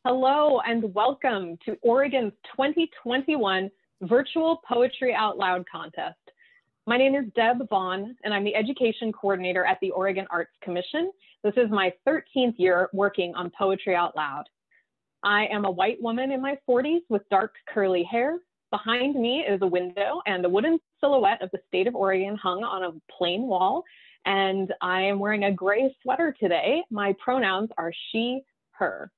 Hello and welcome to Oregon's 2021 Virtual Poetry Out Loud Contest. My name is Deb Vaughn and I'm the Education Coordinator at the Oregon Arts Commission. This is my 13th year working on Poetry Out Loud. I am a white woman in my 40s with dark curly hair. Behind me is a window and a wooden silhouette of the state of Oregon hung on a plain wall. And I am wearing a gray sweater today. My pronouns are she, her.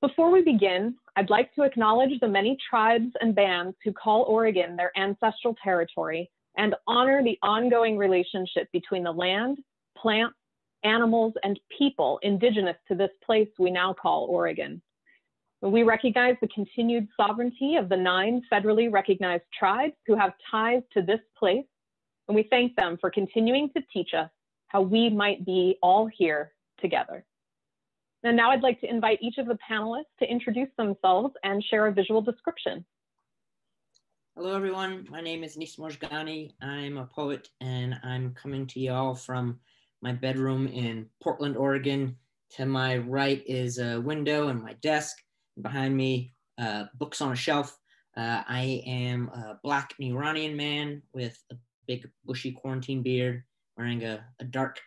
Before we begin, I'd like to acknowledge the many tribes and bands who call Oregon their ancestral territory and honor the ongoing relationship between the land, plants, animals, and people indigenous to this place we now call Oregon. We recognize the continued sovereignty of the 9 federally recognized tribes who have ties to this place, and we thank them for continuing to teach us how we might be all here together. And now I'd like to invite each of the panelists to introduce themselves and share a visual description. Hello, everyone. My name is Anis Mojgani. I'm a poet, and I'm coming to y'all from my bedroom in Portland, Oregon. To my right is a window and my desk. Behind me, books on a shelf. I am a Black and Iranian man with a big bushy quarantine beard, wearing a dark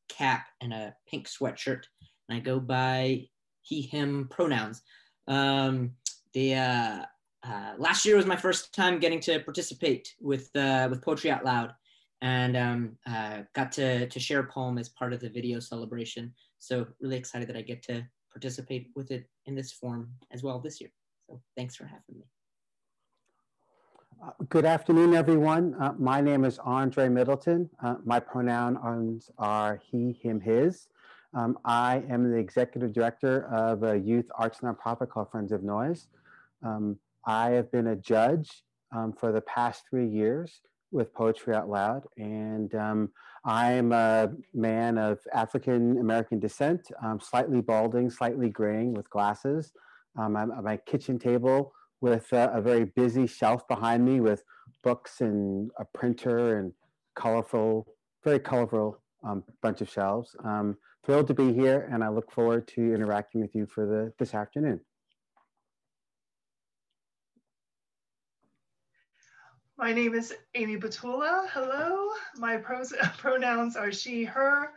cap and a pink sweatshirt. I go by he, him pronouns. Last year was my first time getting to participate with Poetry Out Loud, and got to share a poem as part of the video celebration. So really excited that I get to participate with it in this form as well this year. So thanks for having me. Good afternoon, everyone. My name is Andre Middleton. My pronouns are he, him, his. I am the executive director of a youth arts nonprofit called Friends of Noise. I have been a judge for the past 3 years with Poetry Out Loud, and I'm a man of African American descent, slightly balding, slightly graying with glasses. I'm at my kitchen table with a very busy shelf behind me with books and a printer and very colorful bunch of shelves. Thrilled to be here, and I look forward to interacting with you for this afternoon. My name is Amy Botula. Hello. My pronouns are she, her,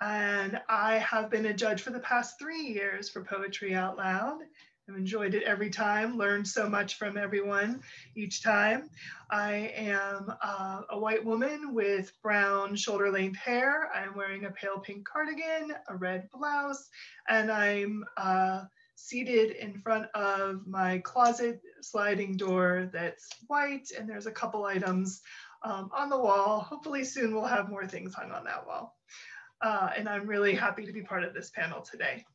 and I have been a judge for the past 3 years for Poetry Out Loud. I've enjoyed it every time, learned so much from everyone each time. I am a white woman with brown shoulder-length hair. I'm wearing a pale pink cardigan, a red blouse, and I'm seated in front of my closet sliding door that's white, and there's a couple items on the wall. Hopefully soon we'll have more things hung on that wall. And I'm really happy to be part of this panel today.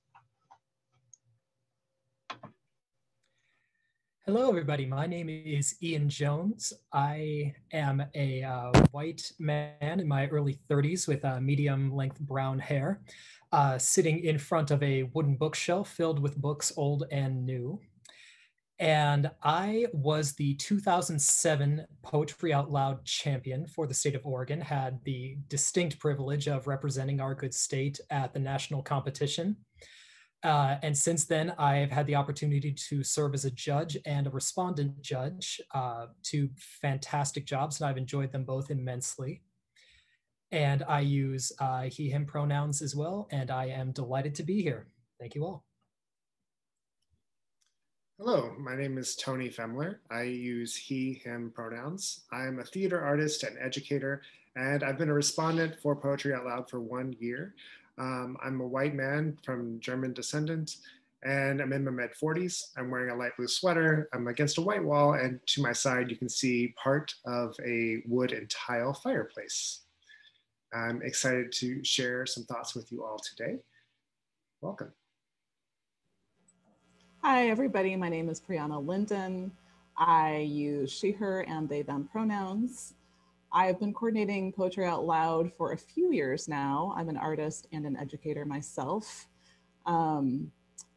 Hello, everybody. My name is Ian Jones. I am a white man in my early 30s with medium-length brown hair, sitting in front of a wooden bookshelf filled with books old and new. And I was the 2007 Poetry Out Loud champion for the state of Oregon, had the distinct privilege of representing our good state at the national competition. And since then, I've had the opportunity to serve as a judge and a respondent judge, 2 fantastic jobs, and I've enjoyed them both immensely. And I use he, him pronouns as well, and I am delighted to be here. Thank you all. Hello, my name is Tony Fuemmeler. I use he, him pronouns. I'm a theater artist and educator, and I've been a respondent for Poetry Out Loud for 1 year. I'm a white man from German descendant, and I'm in my mid-40s. I'm wearing a light blue sweater. I'm against a white wall, and to my side, you can see part of a wood and tile fireplace. I'm excited to share some thoughts with you all today. Welcome. Hi, everybody. My name is Brianna Linden. I use she, her, and they, them pronouns. I've been coordinating Poetry Out Loud for a few years now. I'm an artist and an educator myself. I'm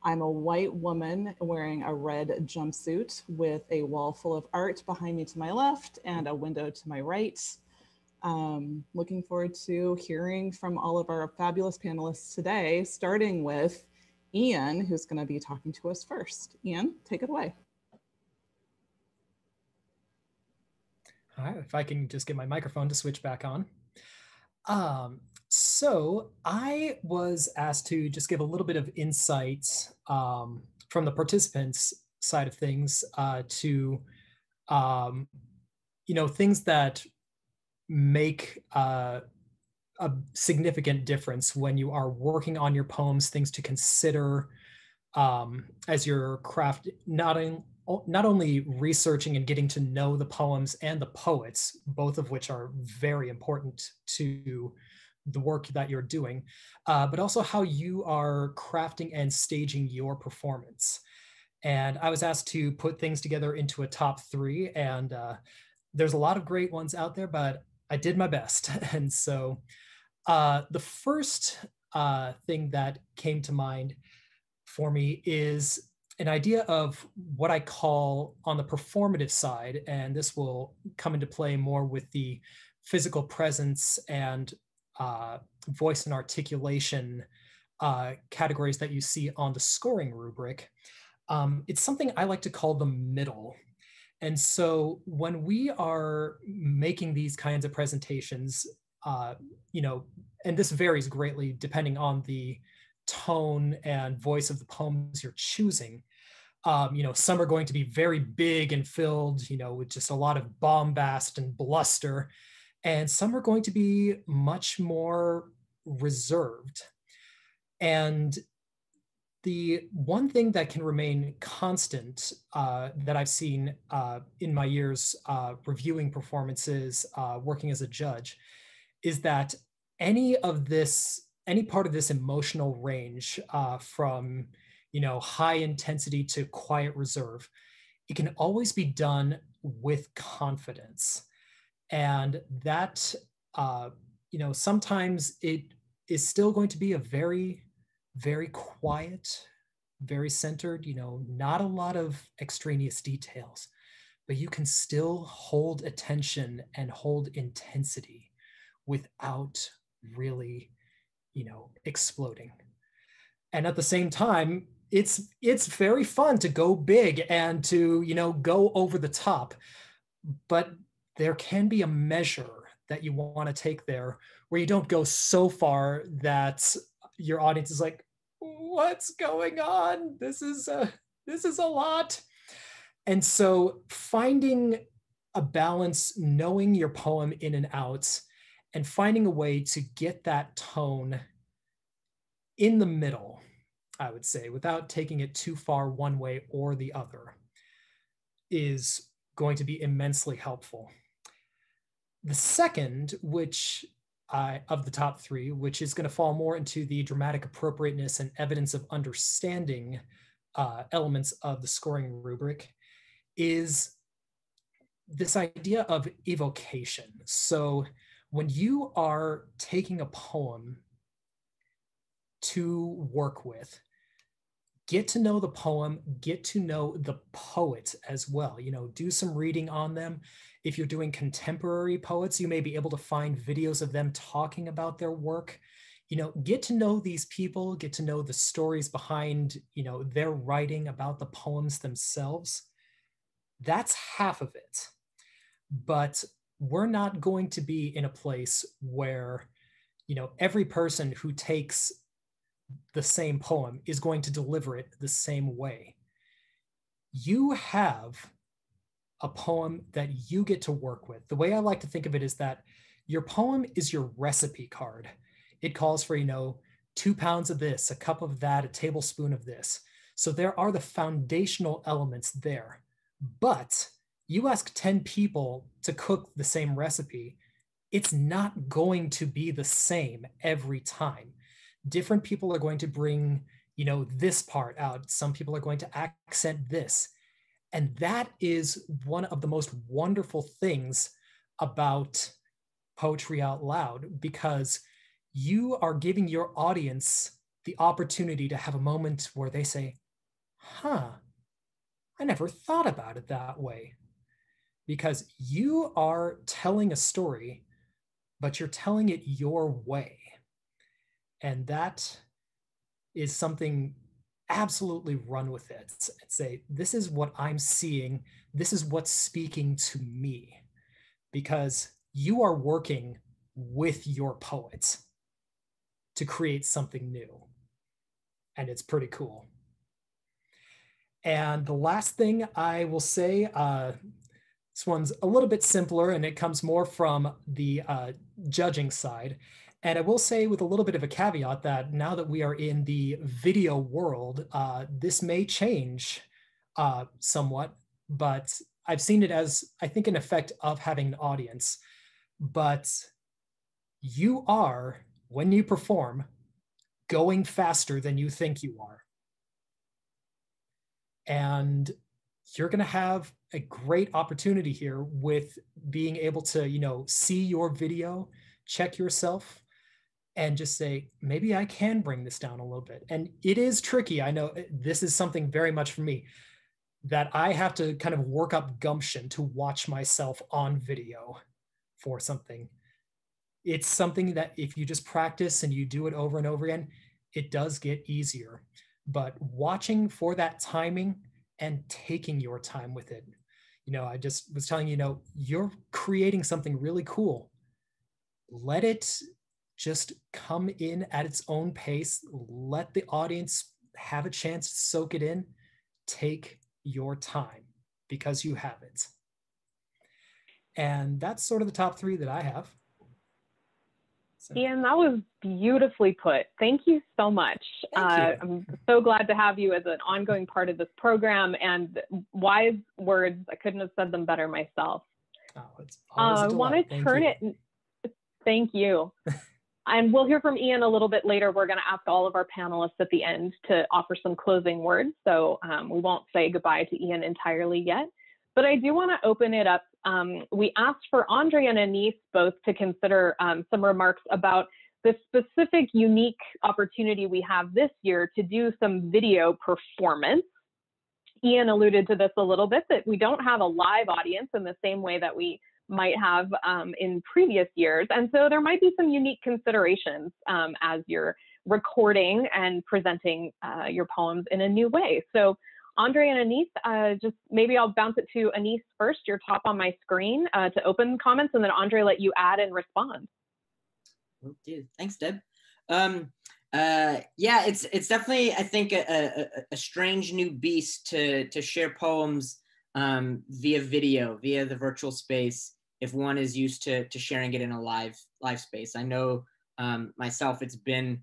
a white woman wearing a red jumpsuit with a wall full of art behind me to my left and a window to my right. Looking forward to hearing from all of our fabulous panelists today, starting with Ian, who's going to be talking to us first. Ian, take it away. All right, if I can just get my microphone to switch back on. So I was asked to just give a little bit of insight from the participants' side of things to, things that make a significant difference when you are working on your poems, things to consider as your craft, not only researching and getting to know the poems and the poets, both of which are very important to the work that you're doing, but also how you are crafting and staging your performance. And I was asked to put things together into a top 3, and there's a lot of great ones out there, but I did my best. And so the first thing that came to mind for me is an idea of what I call on the performative side, and this will come into play more with the physical presence and voice and articulation categories that you see on the scoring rubric. It's something I like to call the middle. And so when we are making these kinds of presentations, and this varies greatly depending on the tone and voice of the poems you're choosing. Some are going to be very big and filled, with just a lot of bombast and bluster, and some are going to be much more reserved. And the one thing that can remain constant that I've seen in my years reviewing performances, working as a judge, is that any part of this emotional range from high intensity to quiet reserve, it can always be done with confidence. And that, sometimes it is still going to be a very, very quiet, very centered, not a lot of extraneous details, but you can still hold attention and hold intensity without really, exploding. And at the same time, it's very fun to go big and to, go over the top, but there can be a measure that you want to take there where you don't go so far that your audience is like, what's going on? This is a lot. And so finding a balance, knowing your poem in and out, and finding a way to get that tone in the middle, I would say, without taking it too far one way or the other, is going to be immensely helpful. The second, of the top 3, which is going to fall more into the dramatic appropriateness and evidence of understanding elements of the scoring rubric, is this idea of evocation. So when you are taking a poem to work with, get to know the poem, get to know the poet as well. Do some reading on them. If you're doing contemporary poets, you may be able to find videos of them talking about their work. Get to know these people, get to know the stories behind, their writing about the poems themselves. That's half of it. But we're not going to be in a place where, every person who takes the same poem is going to deliver it the same way. You have a poem that you get to work with. The way I like to think of it is that your poem is your recipe card. It calls for, 2 pounds of this, a cup of that, a tablespoon of this. So there are the foundational elements there. But you ask 10 people to cook the same recipe, it's not going to be the same every time. Different people are going to bring, this part out. Some people are going to accent this. And that is one of the most wonderful things about Poetry Out Loud, because you are giving your audience the opportunity to have a moment where they say, I never thought about it that way. Because you are telling a story, but you're telling it your way. And that is something absolutely run with it and say, this is what I'm seeing. This is what's speaking to me, because you are working with your poets to create something new. And it's pretty cool. And the last thing I will say, this one's a little bit simpler and it comes more from the judging side. And I will say with a little bit of a caveat that now that we are in the video world, this may change somewhat, but I've seen it as, I think, an effect of having an audience. But you are, when you perform, going faster than you think you are. And you're going to have a great opportunity here with being able to, you know, see your video, check yourself, and just say, maybe I can bring this down a little bit. And it is tricky. I know this is something very much for me, that I have to kind of work up gumption to watch myself on video for something. It's something that if you just practice and you do it over and over again, it does get easier. But watching for that timing and taking your time with it. You know, I just was telling you, you know, you're creating something really cool. Let it just come in at its own pace. Let the audience have a chance to soak it in. Take your time because you have it. And that's sort of the top three that I have. So. Ian, that was beautifully put. Thank you so much. I'm so glad to have you as an ongoing part of this program, and wise words. I couldn't have said them better myself. Oh, it's always a delight. I want to turn it. Thank you. And we'll hear from Ian a little bit later. We're going to ask all of our panelists at the end to offer some closing words. So we won't say goodbye to Ian entirely yet. But I do want to open it up. We asked for Andre and Anis both to consider some remarks about the specific unique opportunity we have this year to do some video performance. Ian alluded to this a little bit, that we don't have a live audience in the same way that we might have in previous years. And so there might be some unique considerations as you're recording and presenting your poems in a new way. So Andre and Anis, just maybe I'll bounce it to Anis first. You're top on my screen to open comments, and then Andre, let you add and respond. Will do. Thanks, Deb. Yeah, it's definitely, I think, a strange new beast to share poems via video, via the virtual space, if one is used to sharing it in a live space. I know myself, it's been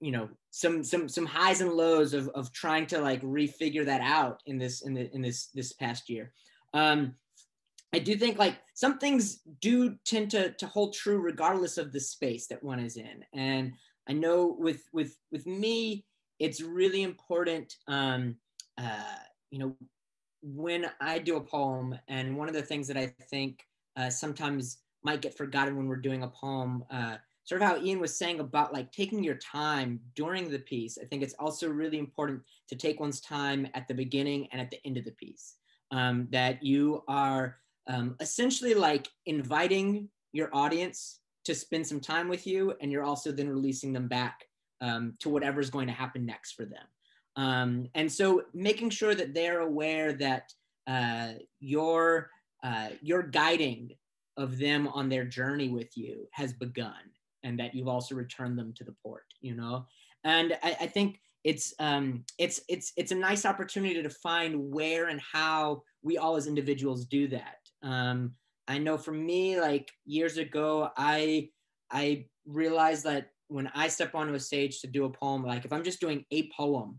you know, some highs and lows of trying to like refigure that out in this past year. I do think like some things do tend to hold true regardless of the space that one is in. And I know with me, it's really important, you know, when I do a poem, and one of the things that I think sometimes might get forgotten when we're doing a poem, sort of how Ian was saying about like taking your time during the piece, I think it's also really important to take one's time at the beginning and at the end of the piece. That you are essentially like inviting your audience to spend some time with you, and you're also then releasing them back to whatever's going to happen next for them. And so making sure that they're aware that your guiding of them on their journey with you has begun, and that you've also returned them to the port, you know? And I think it's a nice opportunity to find where and how we all as individuals do that. I know for me, like years ago, I realized that when I step onto a stage to do a poem, like if I'm just doing a poem,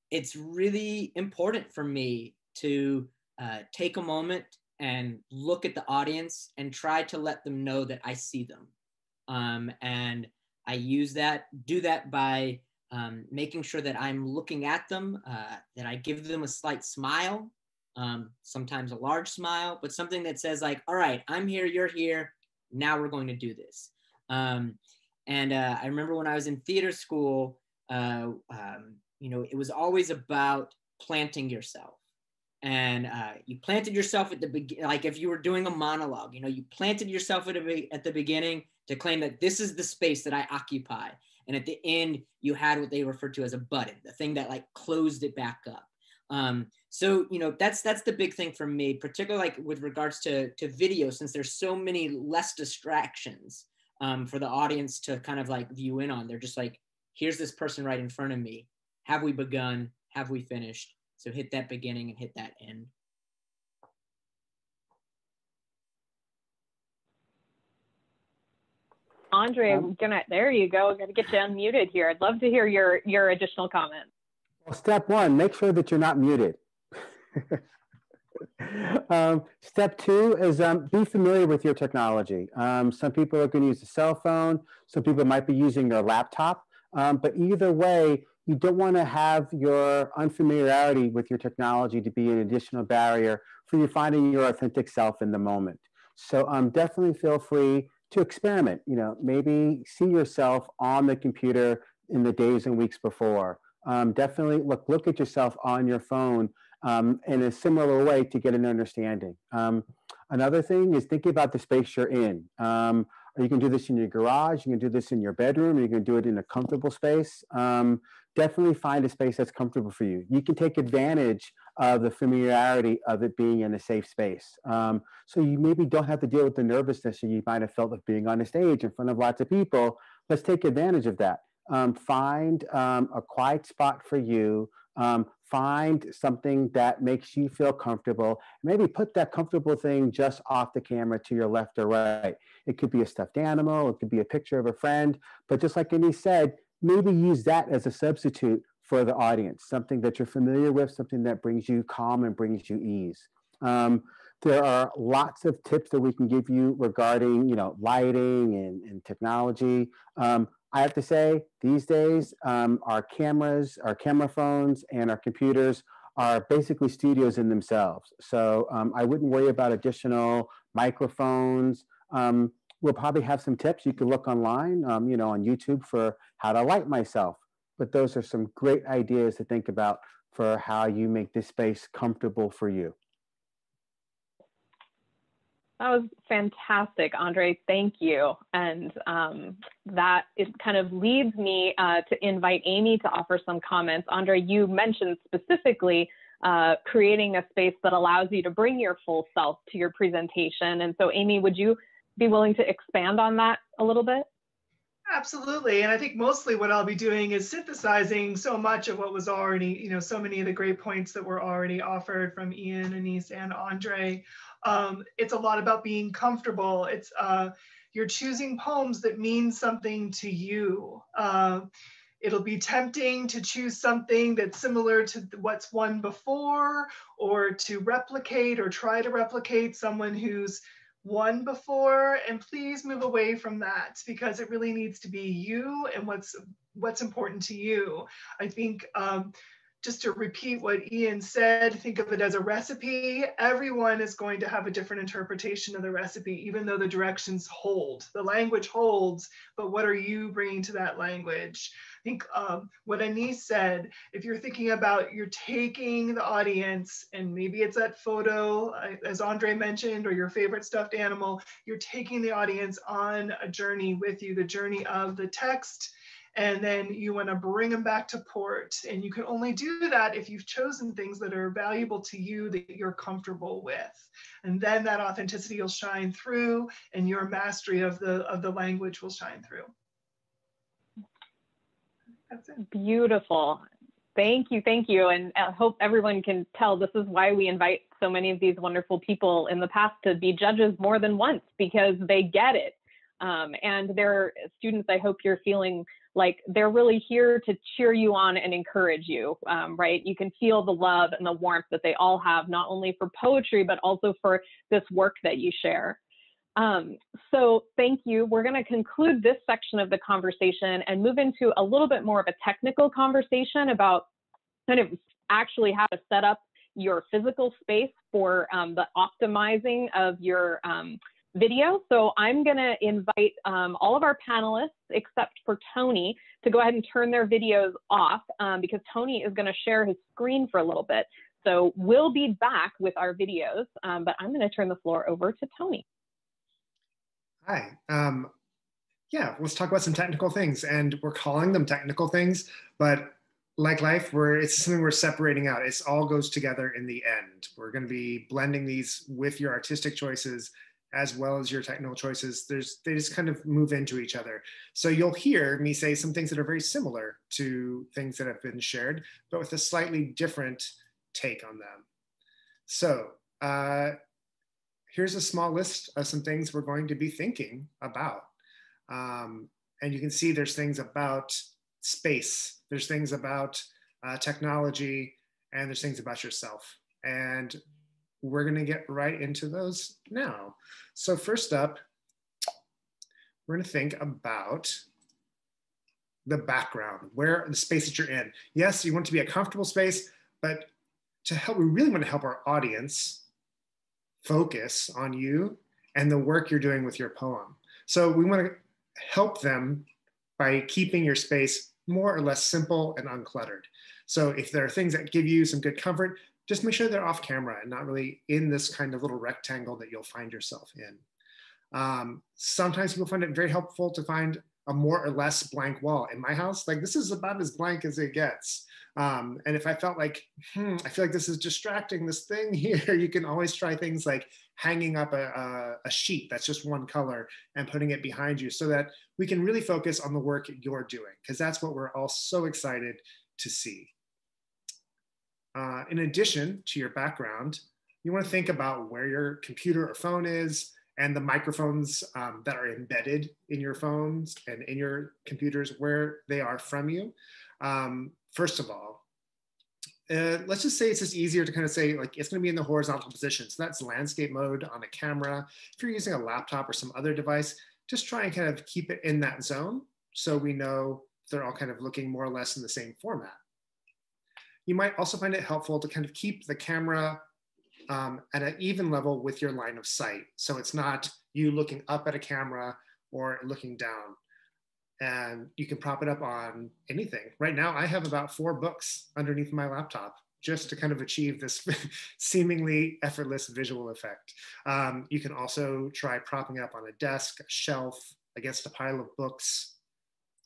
it's really important for me to take a moment and look at the audience and try to let them know that I see them. And I do that by making sure that I'm looking at them, that I give them a slight smile, sometimes a large smile, but something that says like, all right, I'm here, you're here, now we're going to do this. And I remember when I was in theater school, you know, it was always about planting yourself. And you planted yourself at the beginning, like if you were doing a monologue, you know, you planted yourself at the beginning to claim that this is the space that I occupy. And at the end, you had what they referred to as a button, the thing that like closed it back up. So, you know, that's the big thing for me, particularly like with regards to video, since there's so many less distractions for the audience to kind of like view in on. They're just like, here's this person right in front of me. Have we begun? Have we finished? So hit that beginning and hit that end. Andre, there you go. I'm gonna get you unmuted here. I'd love to hear your additional comments. Well, step one, make sure that you're not muted. Step two is be familiar with your technology. Some people are going to use a cell phone. Some people might be using their laptop. But either way, you don't want to have your unfamiliarity with your technology to be an additional barrier for you finding your authentic self in the moment. So definitely feel free to experiment. You know, maybe see yourself on the computer in the days and weeks before. Definitely look at yourself on your phone in a similar way to get an understanding. Another thing is thinking about the space you're in. You can do this in your garage, you can do this in your bedroom, you can do it in a comfortable space. Definitely find a space that's comfortable for you. You can take advantage of the familiarity of it being in a safe space. So you maybe don't have to deal with the nervousness that you might have felt of being on a stage in front of lots of people. Let's take advantage of that. Find a quiet spot for you. Find something that makes you feel comfortable. Maybe put that comfortable thing just off the camera to your left or right. It could be a stuffed animal. It could be a picture of a friend. But just like Anis said, maybe use that as a substitute for the audience, something that you're familiar with, something that brings you calm and brings you ease. There are lots of tips that we can give you regarding, you know, lighting and technology. I have to say, these days, our cameras, our camera phones, and our computers are basically studios in themselves. So I wouldn't worry about additional microphones. We'll probably have some tips. You can look online, you know, on YouTube for how to light myself. But those are some great ideas to think about for how you make this space comfortable for you. That was fantastic, Andre. Thank you. And that it kind of leads me to invite Amy to offer some comments. Andre, you mentioned specifically creating a space that allows you to bring your full self to your presentation. And so, Amy, would you be willing to expand on that a little bit? Absolutely. And I think mostly what I'll be doing is synthesizing so much of what was already, you know, so many of the great points that were already offered from Ian, Anis, and Andre. It's a lot about being comfortable. It's you're choosing poems that mean something to you. It'll be tempting to choose something that's similar to what's won before, or to replicate or try to replicate someone who's won before, and please move away from that, because it really needs to be you and what's important to you. I think just to repeat what Ian said, think of it as a recipe. Everyone is going to have a different interpretation of the recipe, even though the directions hold. The language holds, but what are you bringing to that language? I think what Anis said, if you're thinking about, you're taking the audience, and maybe it's that photo, as Andre mentioned, or your favorite stuffed animal, you're taking the audience on a journey with you, the journey of the text, and then you want to bring them back to port. And you can only do that if you've chosen things that are valuable to you, that you're comfortable with. And then that authenticity will shine through, and your mastery of the language will shine through. That's it. Beautiful. Thank you. Thank you. And I hope everyone can tell this is why we invite so many of these wonderful people in the past to be judges more than once, because they get it. And they're students, I hope you're feeling like they're really here to cheer you on and encourage you, right? You can feel the love and the warmth that they all have, not only for poetry, but also for this work that you share. So thank you. We're going to conclude this section of the conversation and move into a little bit more of a technical conversation about kind of actually how to set up your physical space for the optimizing of your video. So I'm going to invite all of our panelists, except for Tony, to go ahead and turn their videos off because Tony is going to share his screen for a little bit. So we'll be back with our videos, but I'm going to turn the floor over to Tony. Hi. yeah, let's talk about some technical things. And we're calling them technical things, but like life, it's something we're separating out. It all goes together in the end. We're going to be blending these with your artistic choices as well as your technical choices. They just kind of move into each other. So you'll hear me say some things that are very similar to things that have been shared, but with a slightly different take on them. So here's a small list of some things we're going to be thinking about. And you can see there's things about space, there's things about technology, and there's things about yourself. And we're going to get right into those now. So first up, we're going to think about the background, where the space that you're in. Yes, you want it to be a comfortable space, but to help, we really want to help our audience focus on you and the work you're doing with your poem. So we want to help them by keeping your space more or less simple and uncluttered. So if there are things that give you some good comfort, just make sure they're off camera and not really in this kind of little rectangle that you'll find yourself in. Sometimes people find it very helpful to find a more or less blank wall. In my house, like this is about as blank as it gets. And if I felt like, I feel like this is distracting, this thing here, you can always try things like hanging up a sheet that's just one color and putting it behind you so that we can really focus on the work you're doing, because that's what we're all so excited to see. In addition to your background, you want to think about where your computer or phone is and the microphones that are embedded in your phones and in your computers, where they are from you. First of all, let's just say it's just easier to kind of say like it's going to be in the horizontal position. So that's landscape mode on a camera. If you're using a laptop or some other device, just try and kind of keep it in that zone so we know they're all kind of looking more or less in the same format. You might also find it helpful to kind of keep the camera at an even level with your line of sight. So it's not you looking up at a camera or looking down. And you can prop it up on anything. Right now, I have about 4 books underneath my laptop just to kind of achieve this seemingly effortless visual effect. You can also try propping it up on a desk, a shelf, against a pile of books,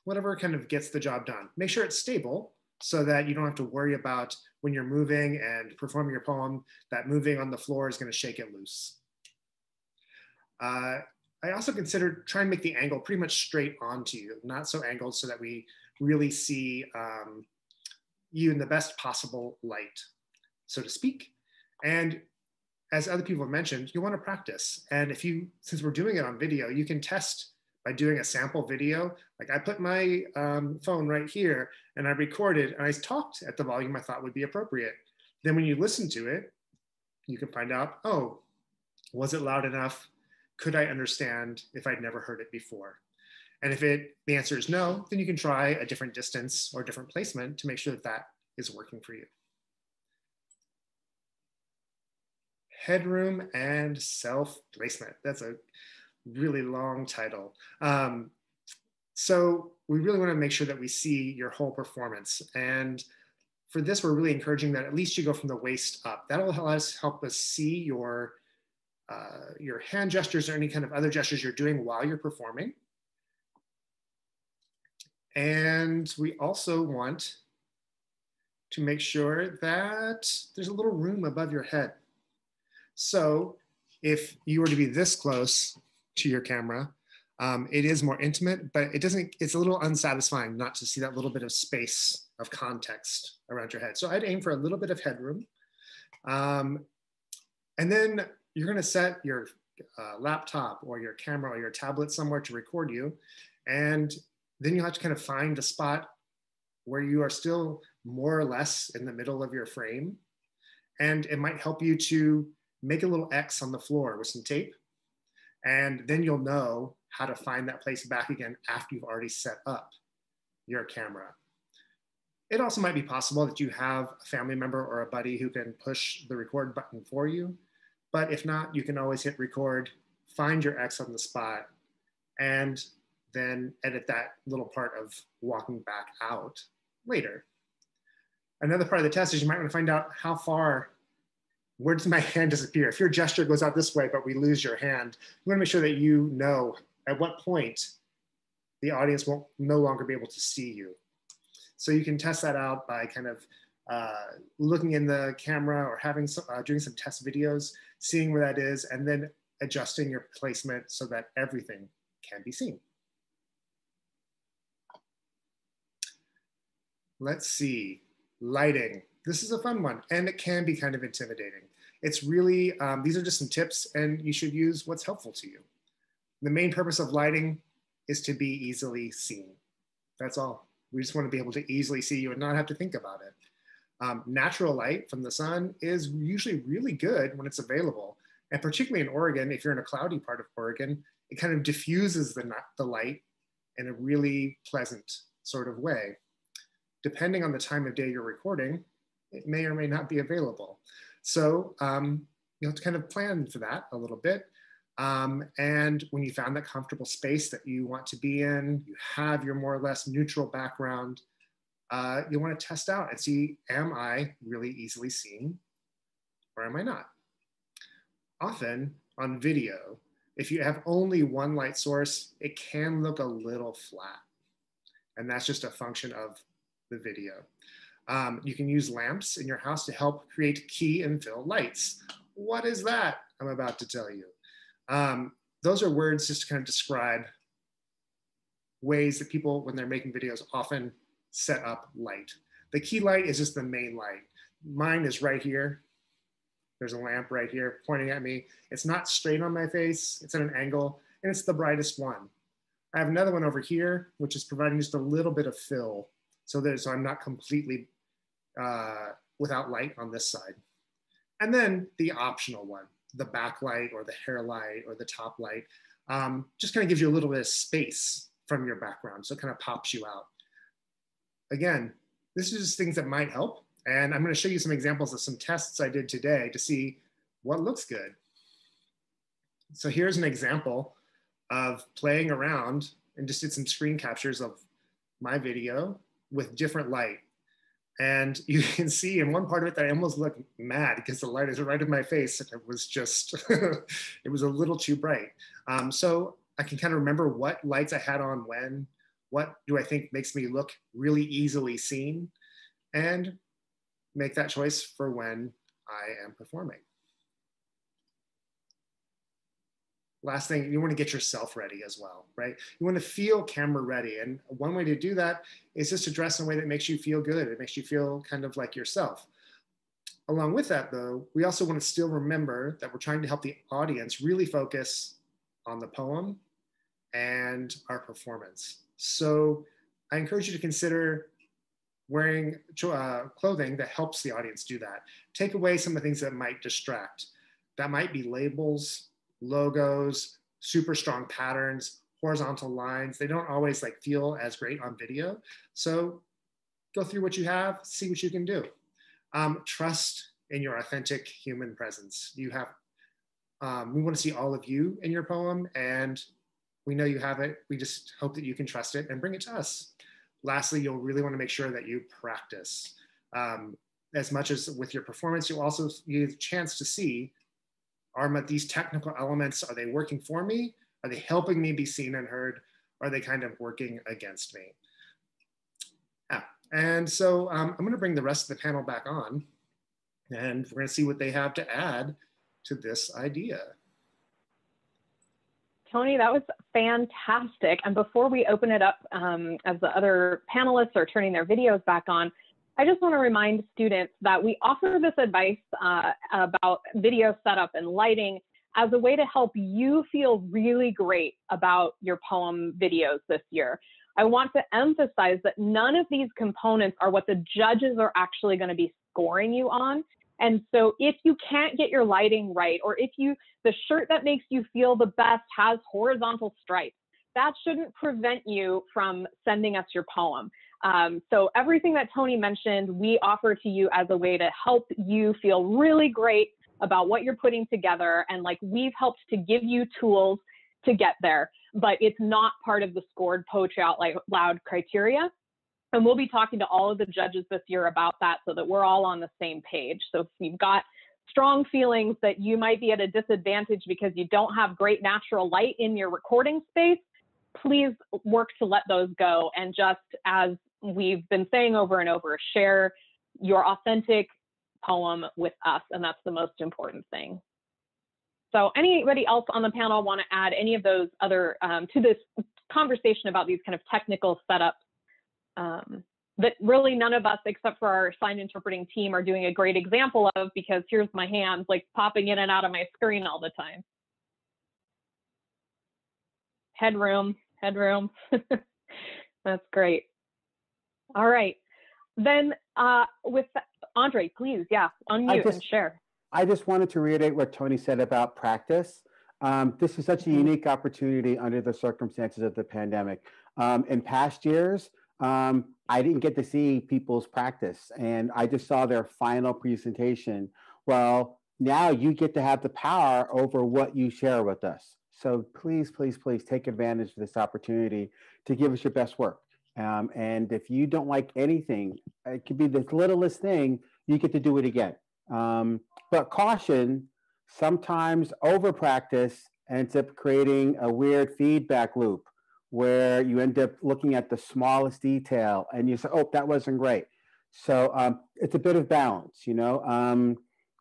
whatever kind of gets the job done. Make sure it's stable so that you don't have to worry about when you're moving and performing your poem, that moving on the floor is going to shake it loose. I also considered trying to make the angle pretty much straight onto you, not so angled so that we really see you in the best possible light, so to speak. And as other people have mentioned, you want to practice. And if you, since we're doing it on video, you can test by doing a sample video. Like I put my phone right here and I recorded and I talked at the volume I thought would be appropriate. Then when you listen to it, you can find out, oh, was it loud enough? Could I understand if I'd never heard it before? And if the answer is no, then you can try a different distance or different placement to make sure that that is working for you. Headroom and self-placement. That's a really long title. So we really want to make sure that we see your whole performance. And for this, we're really encouraging that at least you go from the waist up. That'll help us see your hand gestures or any kind of other gestures you're doing while you're performing. And we also want to make sure that there's a little room above your head. So if you were to be this close to your camera, it is more intimate, but it's a little unsatisfying not to see that little bit of space of context around your head. So I'd aim for a little bit of headroom. And then you're going to set your laptop or your camera or your tablet somewhere to record you. And then you'll have to kind of find a spot where you are still more or less in the middle of your frame. And it might help you to make a little X on the floor with some tape. And then you'll know how to find that place back again after you've already set up your camera. It also might be possible that you have a family member or a buddy who can push the record button for you. But if not, you can always hit record, find your X on the spot, and then edit that little part of walking back out later. Another part of the test is you might want to find out how far, where does my hand disappear? If your gesture goes out this way, but we lose your hand, you want to make sure that you know at what point the audience won't no longer be able to see you. So you can test that out by kind of looking in the camera or having some, doing some test videos, seeing where that is, and then adjusting your placement so that everything can be seen. Let's see, lighting. This is a fun one, and it can be kind of intimidating. It's really, these are just some tips, and you should use what's helpful to you. The main purpose of lighting is to be easily seen. That's all. We just want to be able to easily see you and not have to think about it. Natural light from the sun is usually really good when it's available. And particularly in Oregon, if you're in a cloudy part of Oregon, it kind of diffuses the light in a really pleasant sort of way. Depending on the time of day you're recording, it may or may not be available. So you have to kind of plan for that a little bit. And when you found that comfortable space that you want to be in, you have your more or less neutral background, you want to test out and see, am I really easily seen or am I not? Often on video, if you have only one light source, it can look a little flat. And that's just a function of the video. You can use lamps in your house to help create key and fill lights. What is that? I'm about to tell you. Those are words just to kind of describe ways that people, when they're making videos, often set up light. The key light is just the main light. Mine is right here. There's a lamp right here pointing at me. It's not straight on my face, it's at an angle, and it's the brightest one. I have another one over here, which is providing just a little bit of fill, so I'm not completely without light on this side. And then the optional one, the backlight or the hair light or the top light, just kind of gives you a little bit of space from your background, so it kind of pops you out. Again, this is just things that might help. And I'm going to show you some examples of some tests I did today to see what looks good. So here's an example of playing around and just did some screen captures of my video with different light. And you can see in one part of it that I almost look mad because the light is right in my face. And it was just, it was a little too bright. So I can kind of remember what lights I had on when, what do I think makes me look really easily seen, and make that choice for when I am performing. Last thing, you want to get yourself ready as well, right? You want to feel camera ready. And one way to do that is just to dress in a way that makes you feel good. It makes you feel kind of like yourself. Along with that though, we also want to still remember that we're trying to help the audience really focus on the poem and our performance. So I encourage you to consider wearing clothing that helps the audience do that. Take away some of the things that might distract. That might be labels, logos, super strong patterns, horizontal lines. They don't always like feel as great on video. So go through what you have, see what you can do. Trust in your authentic human presence. You have, we want to see all of you in your poem, and we know you have it. We just hope that you can trust it and bring it to us. Lastly, you'll really want to make sure that you practice. As much as with your performance, you'll also get a chance to see, are these technical elements, are they working for me? Are they helping me be seen and heard? Are they kind of working against me? Yeah. And so I'm going to bring the rest of the panel back on, and we're going to see what they have to add to this idea. Tony, that was fantastic. And before we open it up, as the other panelists are turning their videos back on, I just want to remind students that we offer this advice about video setup and lighting as a way to help you feel really great about your poem videos this year. I want to emphasize that none of these components are what the judges are actually going to be scoring you on. And so if you can't get your lighting right, or if the shirt that makes you feel the best has horizontal stripes, that shouldn't prevent you from sending us your poem. So everything that Tony mentioned, we offer to you as a way to help you feel really great about what you're putting together. And like, we've helped to give you tools to get there, but it's not part of the scored Poetry Out Loud criteria. And we'll be talking to all of the judges this year about that so that we're all on the same page. So if you've got strong feelings that you might be at a disadvantage because you don't have great natural light in your recording space, please work to let those go. And just as we've been saying over and over, share your authentic poem with us. And that's the most important thing. So anybody else on the panel want to add any of those other, to this conversation about these kind of technical setups that really none of us except for our sign interpreting team are doing a great example of, because here's my hands like popping in and out of my screen all the time. Headroom. That's great. All right. Then with Andre, please, yeah, unmute and share. I just wanted to reiterate what Tony said about practice. This is such a unique opportunity under the circumstances of the pandemic. In past years, I didn't get to see people's practice, and I just saw their final presentation. Well, now you get to have the power over what you share with us. So please, please, please take advantage of this opportunity to give us your best work. And if you don't like anything, it could be the littlest thing, you get to do it again. But caution, sometimes over practice ends up creating a weird feedback loop where you end up looking at the smallest detail and you say, oh, that wasn't great. So it's a bit of balance, you know.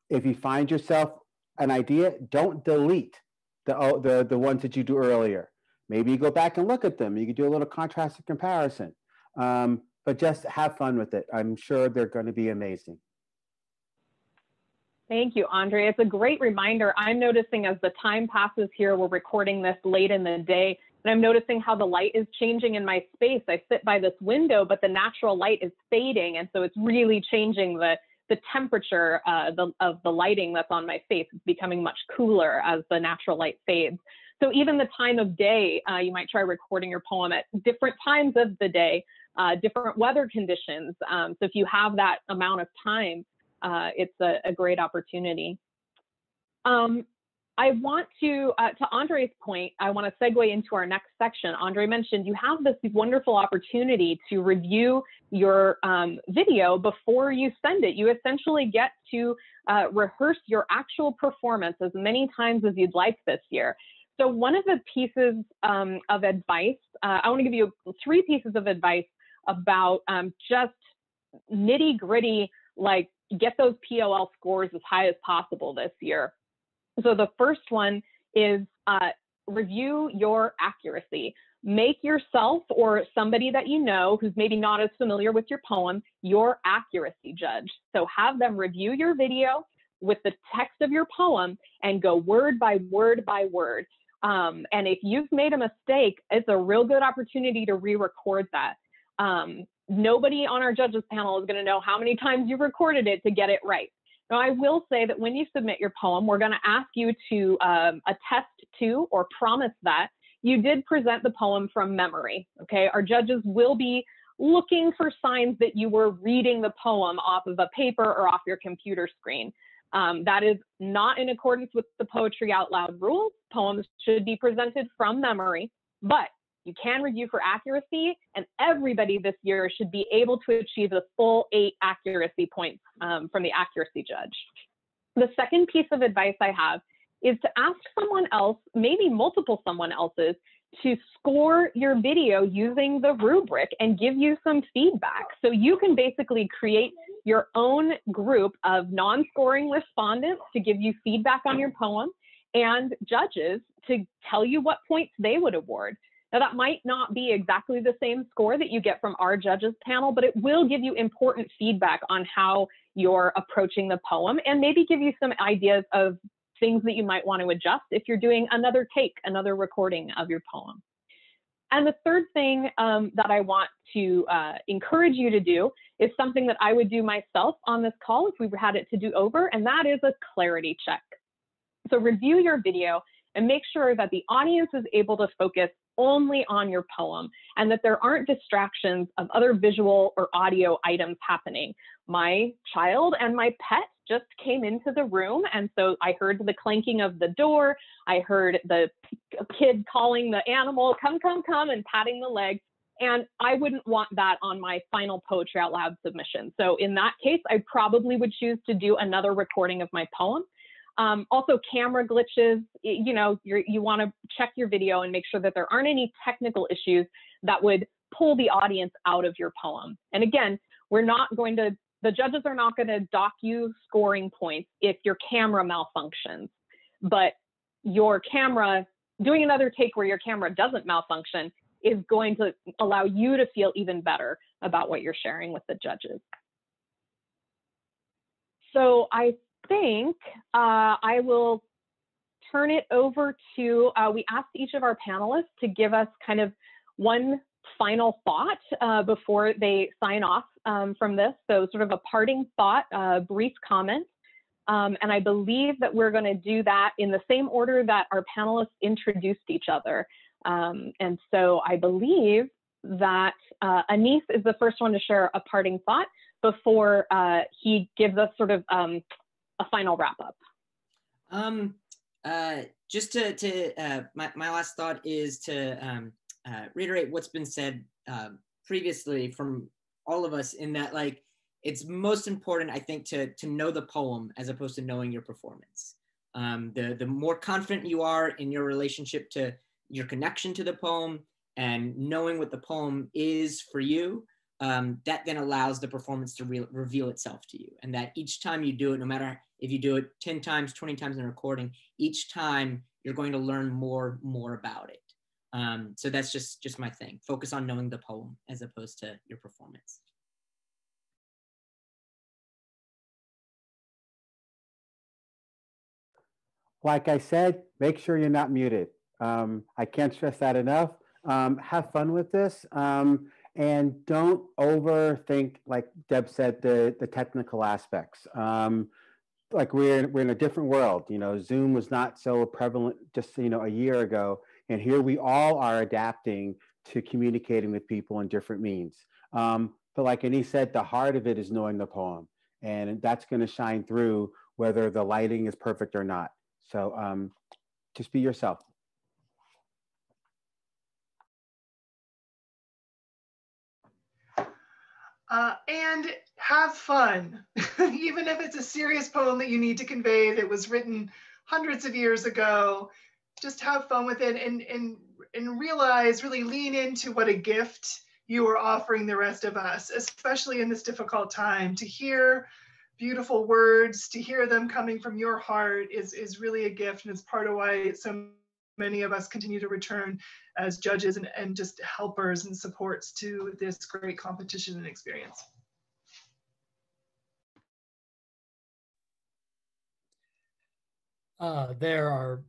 If you find yourself an idea, don't delete the ones that you do earlier. Maybe you go back and look at them. You can do a little contrast and comparison, but just have fun with it. I'm sure they're going to be amazing. Thank you, Andre. It's a great reminder. I'm noticing as the time passes here, we're recording this late in the day, and I'm noticing how the light is changing in my space. I sit by this window, but the natural light is fading, and so it's really changing the temperature of the lighting that's on my face. It's becoming much cooler as the natural light fades. So even the time of day, you might try recording your poem at different times of the day, different weather conditions. So if you have that amount of time, it's a great opportunity. I want to Andre's point, I want to segue into our next section. Andre mentioned you have this wonderful opportunity to review your video before you send it. You essentially get to rehearse your actual performance as many times as you'd like this year. So one of the pieces of advice, I want to give you 3 pieces of advice about just nitty gritty, like get those POL scores as high as possible this year. So the first one is review your accuracy. Make yourself or somebody that you know who's maybe not as familiar with your poem your accuracy judge. So have them review your video with the text of your poem and go word by word by word. And if you've made a mistake, it's a real good opportunity to re-record that. Nobody on our judges panel is going to know how many times you recorded it to get it right. Now, I will say that when you submit your poem, we're going to ask you to attest to or promise that you did present the poem from memory. Okay, our judges will be looking for signs that you were reading the poem off of a paper or off your computer screen. That is not in accordance with the Poetry Out Loud rules. Poems should be presented from memory, but you can review for accuracy, and everybody this year should be able to achieve the full 8 accuracy points from the accuracy judge. The second piece of advice I have is to ask someone else, maybe multiple someone else's, to score your video using the rubric and give you some feedback. So you can basically create your own group of non-scoring respondents to give you feedback on your poem and judges to tell you what points they would award. Now, that might not be exactly the same score that you get from our judges panel, but it will give you important feedback on how you're approaching the poem and maybe give you some ideas of things that you might want to adjust if you're doing another take, another recording of your poem. And the third thing that I want to encourage you to do is something that I would do myself on this call if we had it to do over, and that is a clarity check. So review your video and make sure that the audience is able to focus only on your poem and that there aren't distractions of other visual or audio items happening. My child and my pet just came into the room, and so I heard the clanking of the door. I heard the kid calling the animal, come, come, come, and patting the leg. And I wouldn't want that on my final Poetry Out Loud submission. So in that case, I probably would choose to do another recording of my poem. Also camera glitches, you know, you want to check your video and make sure that there aren't any technical issues that would pull the audience out of your poem. And again, the judges are not going to dock you scoring points if your camera malfunctions, but your camera, doing another take where your camera doesn't malfunction is going to allow you to feel even better about what you're sharing with the judges. So I think I will turn it over to, we asked each of our panelists to give us kind of one final thought before they sign off from this. So sort of a parting thought, a brief comment. And I believe that we're going to do that in the same order that our panelists introduced each other. And so I believe that Anis is the first one to share a parting thought before he gives us sort of a final wrap up. Just my last thought is to reiterate what's been said previously from all of us, in that, like, it's most important, I think, to know the poem as opposed to knowing your performance. The more confident you are in your relationship to your connection to the poem and knowing what the poem is for you, that then allows the performance to reveal itself to you. And that each time you do it, no matter if you do it 10 times, 20 times in a recording, each time you're going to learn more about it. So that's just my thing. Focus on knowing the poem as opposed to your performance. Like I said, make sure you're not muted. I can't stress that enough. Have fun with this, and don't overthink, like Deb said, the technical aspects. Like we're in a different world. You know, Zoom was not so prevalent just, you know, a year ago, and here we all are adapting to communicating with people in different means. But like Anis said, the heart of it is knowing the poem, and that's going to shine through whether the lighting is perfect or not. So just be yourself. And have fun, even if it's a serious poem that you need to convey that was written hundreds of years ago. Just have fun with it and realize, really lean into what a gift you are offering the rest of us, especially in this difficult time. To hear beautiful words, to hear them coming from your heart is really a gift, and it's part of why so many of us continue to return as judges and just helpers and supports to this great competition and experience. There are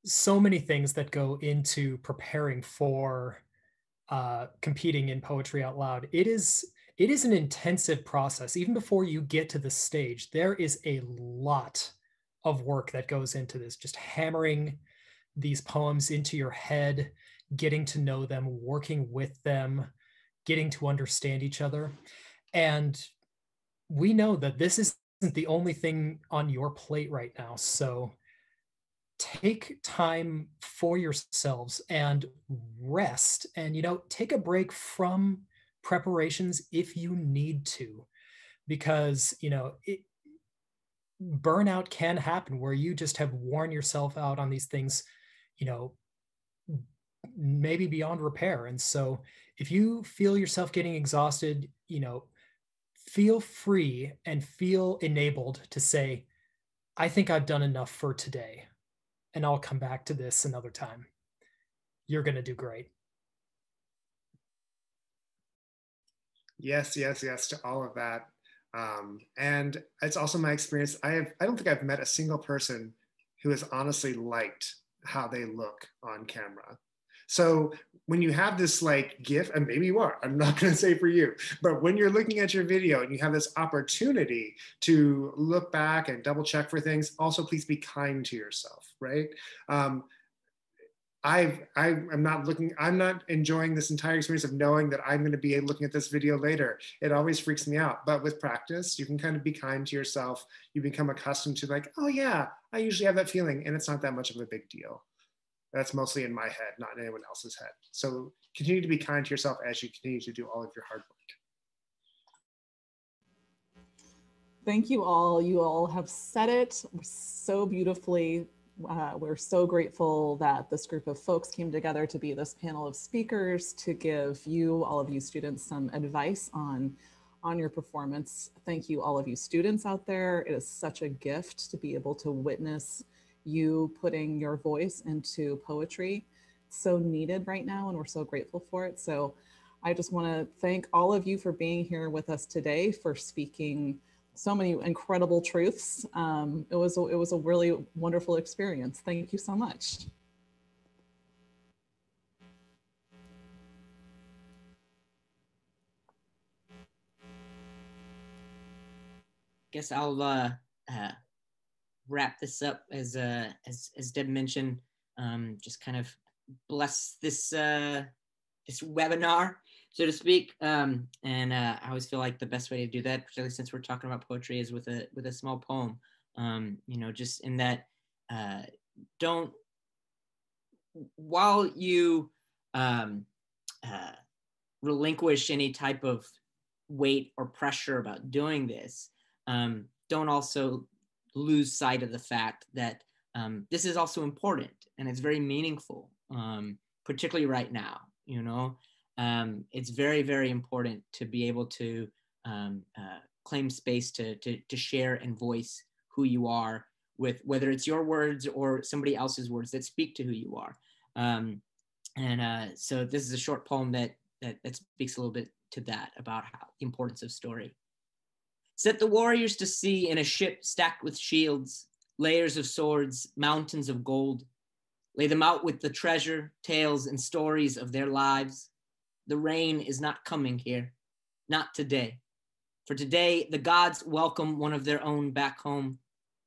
so many things that go into preparing for competing in Poetry Out Loud. It is an intensive process. Even before you get to the stage, there is a lot of work that goes into this, just hammering these poems into your head, getting to know them, working with them, getting to understand each other. And we know that this isn't the only thing on your plate right now. So take time for yourselves and rest, and, you know, take a break from preparations if you need to, because, you know, burnout can happen where you just have worn yourself out on these things, you know, maybe beyond repair. And so if you feel yourself getting exhausted, you know, feel free and feel enabled to say, I think I've done enough for today, and I'll come back to this another time. You're going to do great. Yes, yes, yes to all of that. And it's also my experience. I don't think I've met a single person who has honestly liked how they look on camera. So when you have this like gift, and maybe you are, I'm not going to say for you, but when you're looking at your video and you have this opportunity to look back and double check for things, also please be kind to yourself, right? I'm not enjoying this entire experience of knowing that I'm going to be looking at this video later. It always freaks me out. But with practice, you can kind of be kind to yourself. You become accustomed to like, oh yeah, I usually have that feeling, and it's not that much of a big deal. That's mostly in my head, not in anyone else's head. So continue to be kind to yourself as you continue to do all of your hard work. Thank you all. You all have said it so beautifully. We're so grateful that this group of folks came together to be this panel of speakers to give you, all of you students, some advice on your performance. Thank you, all of you students out there. It is such a gift to be able to witness you putting your voice into poetry. It's so needed right now, and we're so grateful for it. So I just want to thank all of you for being here with us today, for speaking so many incredible truths. It was a really wonderful experience. Thank you so much. Guess I'll wrap this up as Deb mentioned. Just kind of bless this this webinar, so to speak. And I always feel like the best way to do that, particularly since we're talking about poetry, is with a small poem. You know, just in that, don't, while you relinquish any type of weight or pressure about doing this, don't also lose sight of the fact that this is also important and it's very meaningful, particularly right now. You know, it's very, very important to be able to claim space to share and voice who you are, with whether it's your words or somebody else's words that speak to who you are. So this is a short poem that speaks a little bit to that, about how the importance of story. Set the warriors to sea in a ship stacked with shields, layers of swords, mountains of gold. Lay them out with the treasure, tales, and stories of their lives. The rain is not coming here, not today. For today, the gods welcome one of their own back home.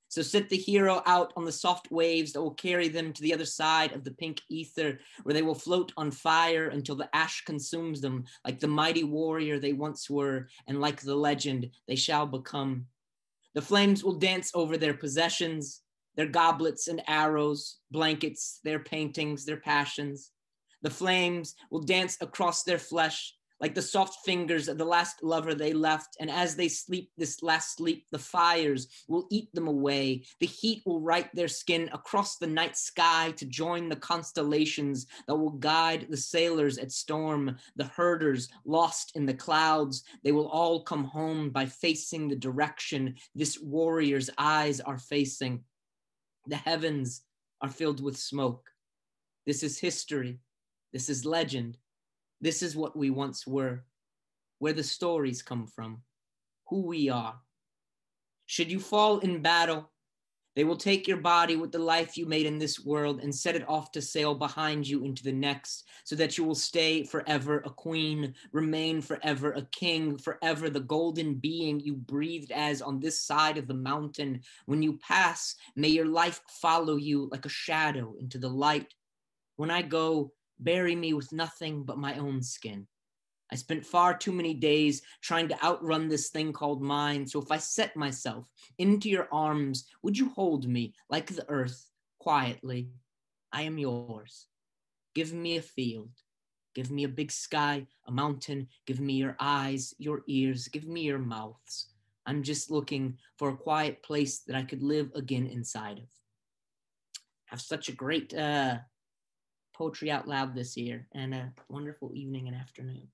So set the hero out on the soft waves that will carry them to the other side of the pink ether, where they will float on fire until the ash consumes them, like the mighty warrior they once were, and like the legend they shall become. The flames will dance over their possessions, their goblets and arrows, blankets, their paintings, their passions. The flames will dance across their flesh, like the soft fingers of the last lover they left. And as they sleep this last sleep, the fires will eat them away. The heat will write their skin across the night sky to join the constellations that will guide the sailors at storm, the herders lost in the clouds. They will all come home by facing the direction this warrior's eyes are facing. The heavens are filled with smoke. This is history. This is legend. This is what we once were, where the stories come from, who we are. Should you fall in battle, they will take your body with the life you made in this world and set it off to sail behind you into the next, so that you will stay forever a queen, remain forever a king, forever the golden being you breathed as on this side of the mountain. When you pass, may your life follow you like a shadow into the light. When I go, bury me with nothing but my own skin. I spent far too many days trying to outrun this thing called mine. So if I set myself into your arms, would you hold me like the earth quietly? I am yours. Give me a field. Give me a big sky, a mountain. Give me your eyes, your ears. Give me your mouths. I'm just looking for a quiet place that I could live again inside of. Have such a great Poetry Out Loud this year, and a wonderful evening and afternoon.